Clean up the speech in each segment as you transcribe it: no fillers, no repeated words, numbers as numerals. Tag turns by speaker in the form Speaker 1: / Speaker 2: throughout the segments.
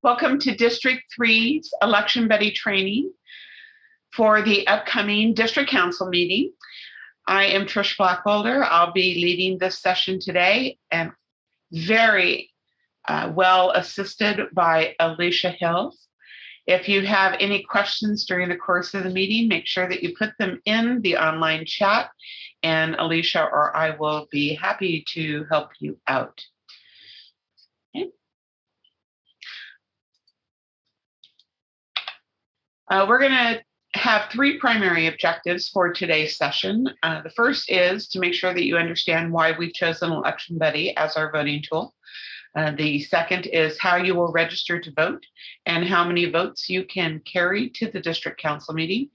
Speaker 1: Welcome to District 3's Election Buddy training for the upcoming District Council meeting. I am Trish Blackwelder. I'll be leading this session today and very well assisted by Alicia Hills. If you have any questions during the course of the meeting, make sure that you put them in the online chat, and Alicia or I will be happy to help you out. Okay. We're going to have three primary objectives for today's session. The first is to make sure that you understand why we've chosen Election Buddy as our voting tool. The second is how you will register to vote and how many votes you can carry to the district council meeting.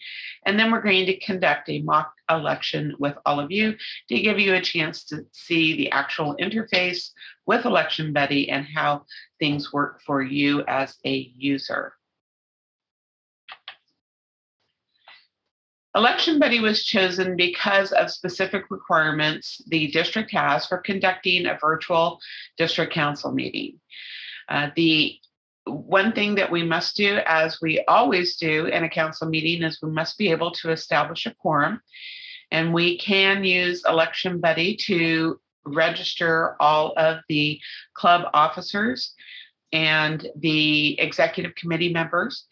Speaker 1: And then we're going to conduct a mock election with all of you to give you a chance to see the actual interface with Election Buddy and how things work for you as a user. Election Buddy was chosen because of specific requirements the district has for conducting a virtual district council meeting. The one thing that we must do, as we always do in a council meeting, is we must be able to establish a quorum. And we can use Election Buddy to register all of the club officers and the executive committee members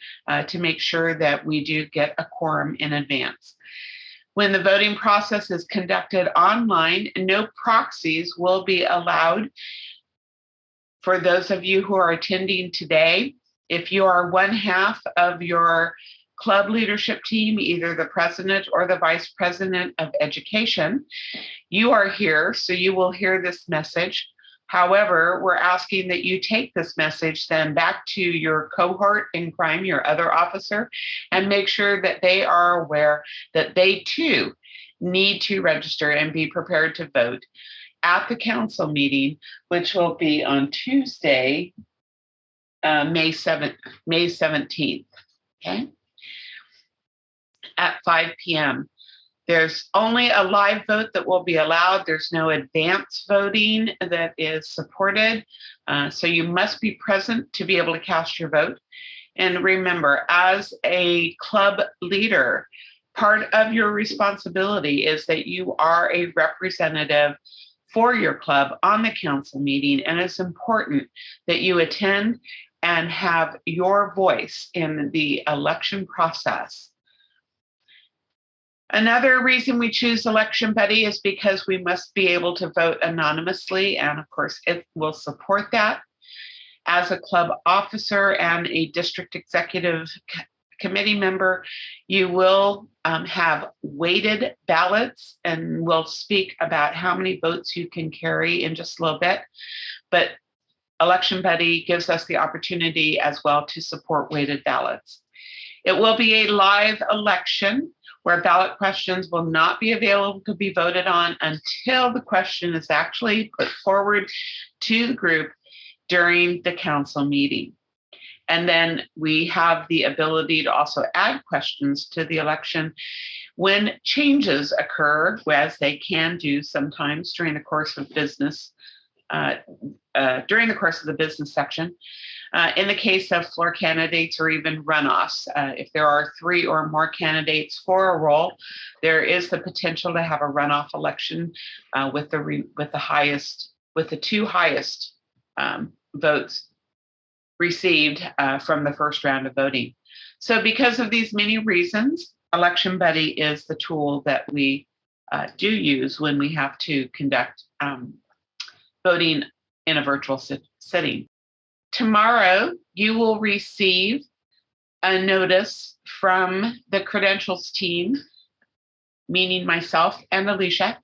Speaker 1: to make sure that we do get a quorum in advance. When the voting process is conducted online, no proxies will be allowed. For those of you who are attending today, if you are one half of your club leadership team, either the president or the vice president of education, you are here, so you will hear this message. However, we're asking that you take this message then back to your cohort in crime, your other officer, and make sure that they are aware that they too need to register and be prepared to vote at the council meeting, which will be on Tuesday, May 17th, okay, at 5 p.m. There's only a live vote that will be allowed. There's no advance voting that is supported. So you must be present to be able to cast your vote. And remember, as a club leader, part of your responsibility is that you are a representative for your club on the council meeting. And it's important that you attend and have your voice in the election process. Another reason we choose Election Buddy is because we must be able to vote anonymously, and of course, it will support that. As a club officer and a district executive committee member, you will have weighted ballots, and we'll speak about how many votes you can carry in just a little bit. But Election Buddy gives us the opportunity as well to support weighted ballots. It will be a live election where ballot questions will not be available to be voted on until the question is actually put forward to the group during the council meeting. And then we have the ability to also add questions to the election when changes occur, as they can do sometimes during the course of business, during the course of the business section. In the case of floor candidates or even runoffs, if there are 3 or more candidates for a role, there is the potential to have a runoff election with the 2 highest votes received from the first round of voting. So because of these many reasons, Election Buddy is the tool that we do use when we have to conduct voting in a virtual setting. Tomorrow, you will receive a notice from the credentials team, meaning myself and Alicia,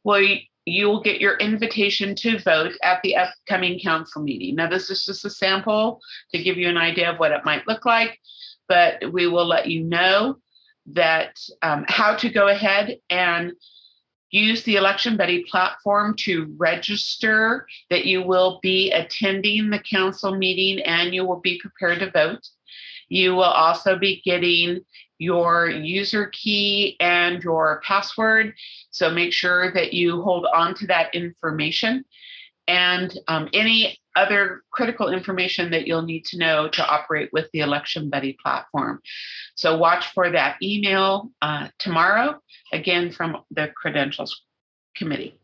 Speaker 1: where you will get your invitation to vote at the upcoming council meeting. Now, this is just a sample to give you an idea of what it might look like, but we will let you know that how to go ahead and use the Election Buddy platform to register that you will be attending the council meeting and you will be prepared to vote. You will also be getting your user key and your password. So make sure that you hold on to that information. and any other critical information that you'll need to know to operate with the Election Buddy platform. So watch for that email tomorrow, again, from the Credentials Committee.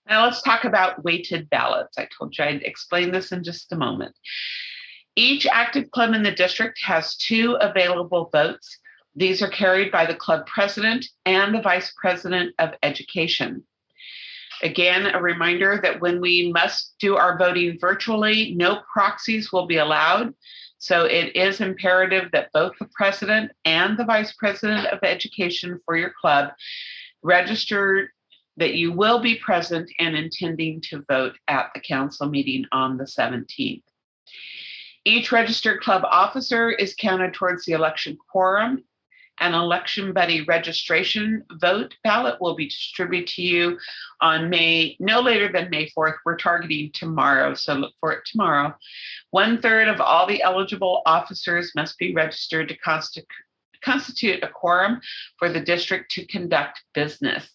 Speaker 1: Now let's talk about weighted ballots. I told you I'd explain this in just a moment. Each active club in the district has 2 available votes. These are carried by the club president and the vice president of education. Again, a reminder that when we must do our voting virtually, no proxies will be allowed. So it is imperative that both the president and the vice president of education for your club register that you will be present and intending to vote at the council meeting on the 17th. Each registered club officer is counted towards the election quorum. An Election Buddy registration vote ballot will be distributed to you on no later than May 4th. We're targeting tomorrow, so look for it tomorrow. 1/3 of all the eligible officers must be registered to constitute a quorum for the district to conduct business.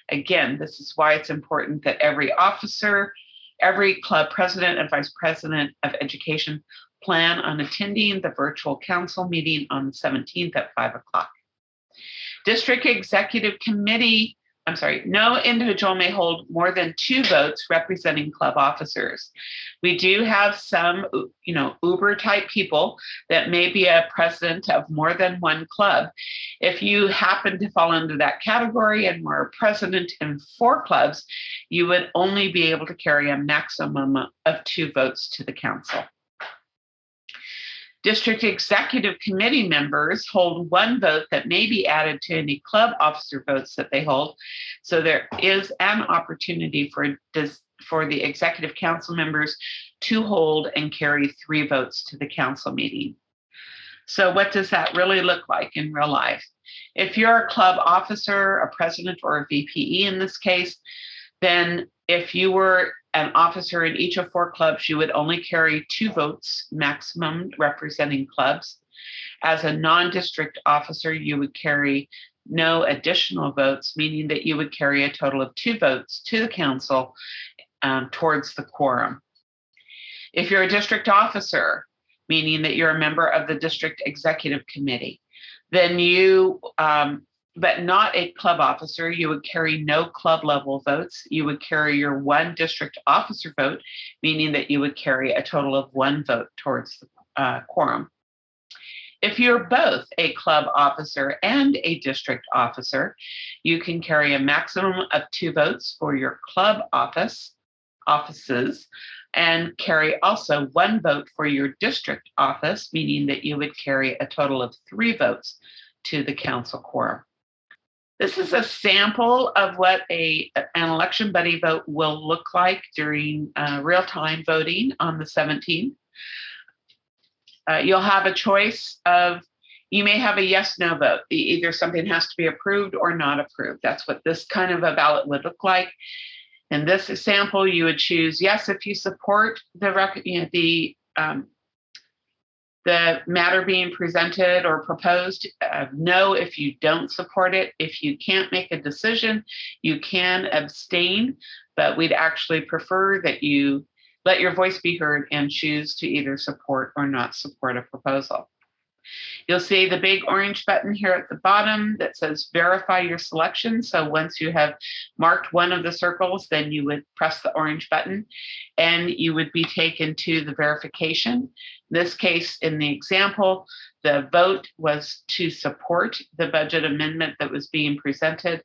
Speaker 1: Again, this is why it's important that every officer, every club president and vice president of education plan on attending the virtual council meeting on the 17th at 5 o'clock. District Executive Committee, no individual may hold more than 2 votes representing club officers. We do have some, Uber type people that may be a president of more than one club. If you happen to fall into that category and were a president in 4 clubs, you would only be able to carry a maximum of 2 votes to the council. District Executive Committee members hold 1 vote that may be added to any club officer votes that they hold. So there is an opportunity for the Executive Council members to hold and carry 3 votes to the council meeting. So what does that really look like in real life? If you're a club officer, a president, or a VPE in this case, then if you were an officer in each of 4 clubs, you would only carry 2 votes maximum representing clubs. As a non-district officer, you would carry no additional votes, meaning that you would carry a total of 2 votes to the council towards the quorum. If you're a district officer, meaning that you're a member of the district executive committee, then but not a club officer, you would carry no club level votes. You would carry your 1 district officer vote, meaning that you would carry a total of 1 vote towards the quorum. If you're both a club officer and a district officer, you can carry a maximum of 2 votes for your club offices and carry also 1 vote for your district office, meaning that you would carry a total of 3 votes to the council quorum. This is a sample of what an Election Buddy vote will look like during real-time voting on the 17th. You'll have a choice you may have a yes-no vote. Either something has to be approved or not approved. That's what this kind of a ballot would look like. In this example, you would choose yes if you support the matter being presented or proposed, no if you don't support it. If you can't make a decision, you can abstain, but we'd actually prefer that you let your voice be heard and choose to either support or not support a proposal. You'll see the big orange button here at the bottom that says verify your selection. So once you have marked one of the circles, then you would press the orange button and you would be taken to the verification. In this case, in the example, the vote was to support the budget amendment that was being presented.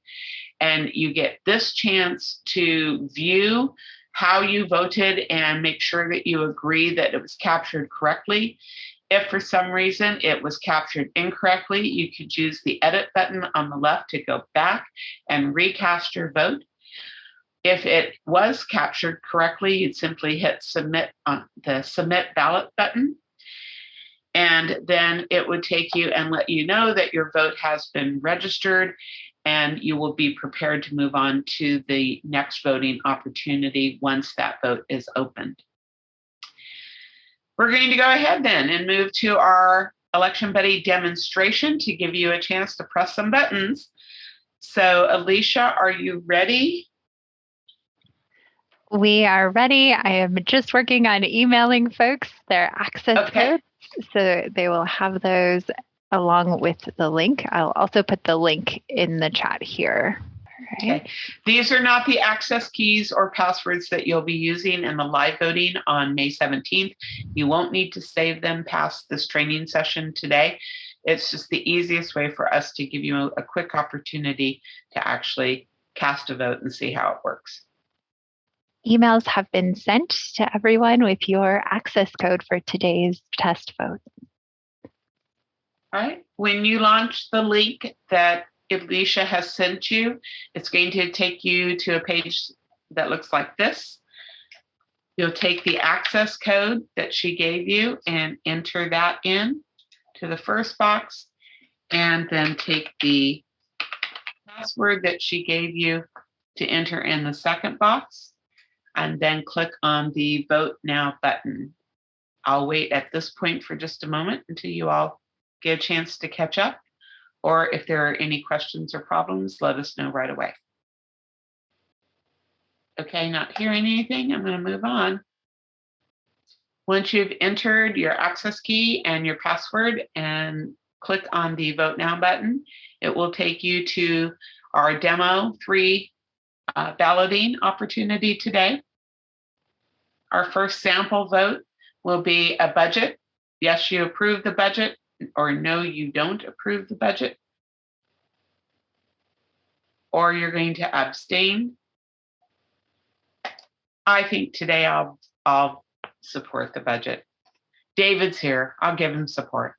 Speaker 1: And you get this chance to view how you voted and make sure that you agree that it was captured correctly. If for some reason it was captured incorrectly, you could use the edit button on the left to go back and recast your vote. If it was captured correctly, you'd simply hit submit on the submit ballot button. And then it would take you and let you know that your vote has been registered and you will be prepared to move on to the next voting opportunity once that vote is opened. We're going to go ahead then and move to our Election Buddy demonstration to give you a chance to press some buttons. So Alicia, are you ready?
Speaker 2: We are ready. I am just working on emailing folks their access codes, so they will have those along with the link. I'll also put the link in the chat here. Right.
Speaker 1: Okay. These are not the access keys or passwords that you'll be using in the live voting on May 17th. You won't need to save them past this training session today. It's just the easiest way for us to give you a quick opportunity to actually cast a vote and see how it works.
Speaker 2: Emails have been sent to everyone with your access code for today's test vote.
Speaker 1: All right. When you launch the link that Alicia has sent you, it's going to take you to a page that looks like this. You'll take the access code that she gave you and enter that in to the first box, and then take the password that she gave you to enter in the second box, and then click on the Vote Now button. I'll wait at this point for just a moment until you all get a chance to catch up, or if there are any questions or problems, let us know right away. Okay, not hearing anything, I'm going to move on. Once you've entered your access key and your password and click on the Vote Now button, it will take you to our demo 3 balloting opportunity today. Our first sample vote will be a budget. Yes, you approve the budget, or no, you don't approve the budget. Or you're going to abstain. I think today I'll support the budget. David's here. I'll give him support.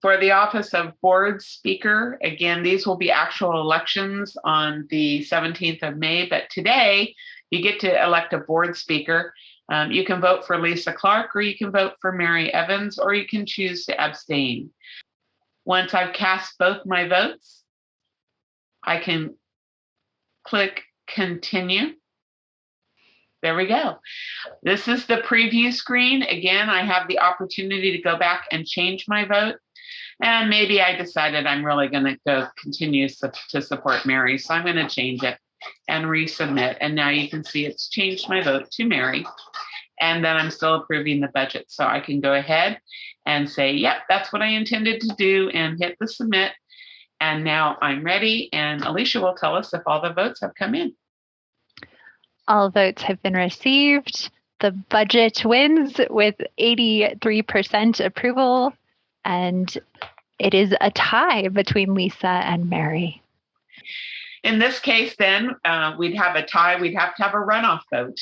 Speaker 1: For the office of board speaker, again, these will be actual elections on the 17th of May, but today you get to elect a board speaker. You can vote for Lisa Clark, or you can vote for Mary Evans, or you can choose to abstain. Once I've cast both my votes, I can click continue. There we go. This is the preview screen. Again, I have the opportunity to go back and change my vote. And maybe I decided I'm really going to go continue to support Mary. So I'm going to change it and resubmit. And now you can see it's changed my vote to Mary. And then I'm still approving the budget. So I can go ahead and say, yep, that's what I intended to do, and hit the submit. And now I'm ready. And Alicia will tell us if all the votes have come in.
Speaker 2: All votes have been received. The budget wins with 83% approval, and it is a tie between Lisa and Mary.
Speaker 1: In this case, then we'd have a tie. We'd have to have a runoff vote,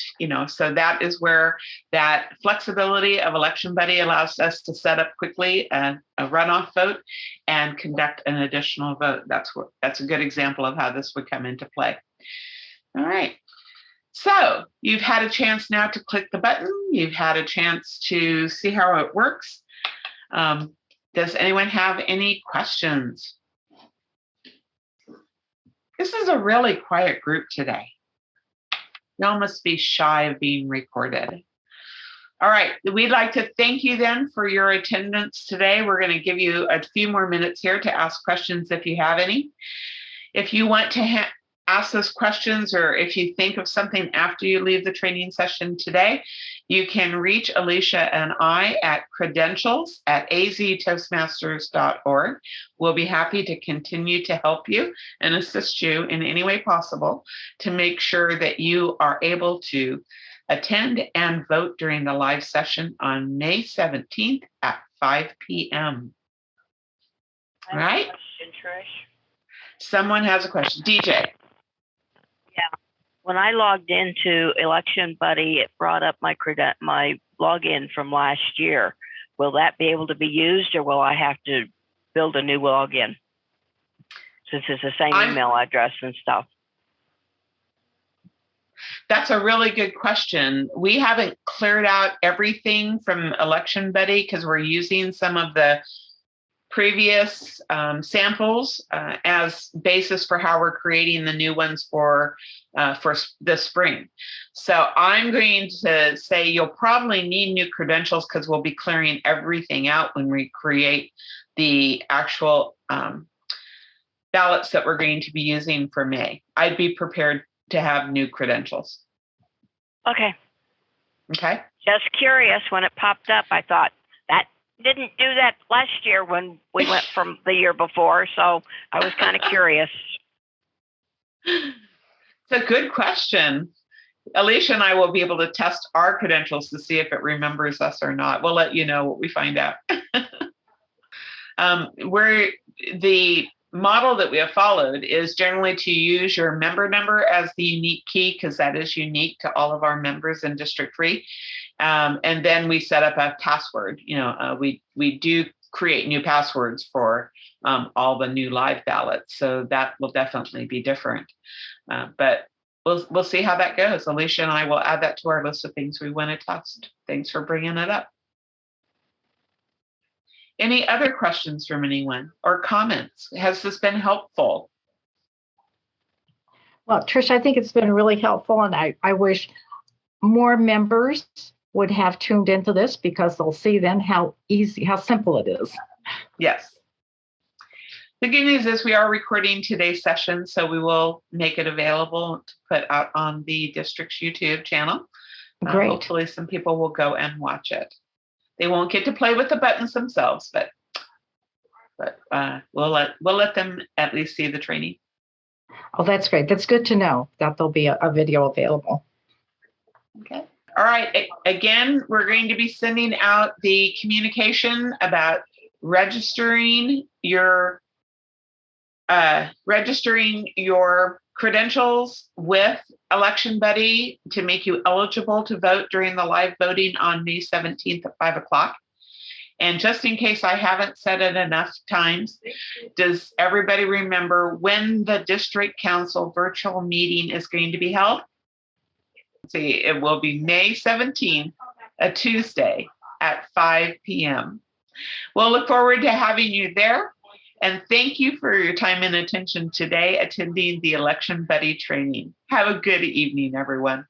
Speaker 1: so that is where that flexibility of Election Buddy allows us to set up quickly a runoff vote and conduct an additional vote. That's a good example of how this would come into play. All right. So you've had a chance now to click the button. You've had a chance to see how it works. Does anyone have any questions? This is a really quiet group today. Y'all must be shy of being recorded. All right, we'd like to thank you then for your attendance today. We're going to give you a few more minutes here to ask questions if you have any. If you want to ask those questions, or if you think of something after you leave the training session today, you can reach Alicia and I at credentials@aztoastmasters.org. We'll be happy to continue to help you and assist you in any way possible to make sure that you are able to attend and vote during the live session on May 17th at 5 p.m. All right?
Speaker 3: Question, Trish.
Speaker 1: Someone has a question. DJ.
Speaker 3: Yeah. When I logged into Election Buddy, it brought up my login from last year. Will that be able to be used, or will I have to build a new login since it's the same email address and stuff?
Speaker 1: That's a really good question. We haven't cleared out everything from Election Buddy because we're using some of the previous samples as basis for how we're creating the new ones for the spring. So I'm going to say you'll probably need new credentials because we'll be clearing everything out when we create the actual ballots that we're going to be using for May. I'd be prepared to have new credentials.
Speaker 3: Okay.
Speaker 1: Okay.
Speaker 3: Just curious, when it popped up, I thought that didn't do that last year when we went from the year before. So I was kind of curious.
Speaker 1: It's a good question. Alicia and I will be able to test our credentials to see if it remembers us or not. We'll let you know what we find out. The model that we have followed is generally to use your member number as the unique key, because that is unique to all of our members in District 3. And then we set up a password. We do create new passwords for all the new live ballots. So that will definitely be different. But we'll see how that goes. Alicia and I will add that to our list of things we want to test. Thanks for bringing it up. Any other questions from anyone or comments? Has this been helpful?
Speaker 4: Well, Trish, I think it's been really helpful, and I wish more members would have tuned into this, because they'll see then how simple it is.
Speaker 1: Yes. The good news is we are recording today's session, so we will make it available to put out on the district's YouTube channel.
Speaker 4: Great.
Speaker 1: Hopefully some people will go and watch it. They won't get to play with the buttons themselves, but we'll let them at least see the training.
Speaker 4: Oh, that's great. That's good to know that there'll be a video available.
Speaker 1: Okay. All right. Again, we're going to be sending out the communication about registering your credentials with Election Buddy to make you eligible to vote during the live voting on May 17th at 5 o'clock. And just in case I haven't said it enough times, does everybody remember when the district council virtual meeting is going to be held? Let's see, it will be May 17th, a Tuesday at 5 p.m. We'll look forward to having you there. And thank you for your time and attention today attending the Election Buddy training. Have a good evening, everyone.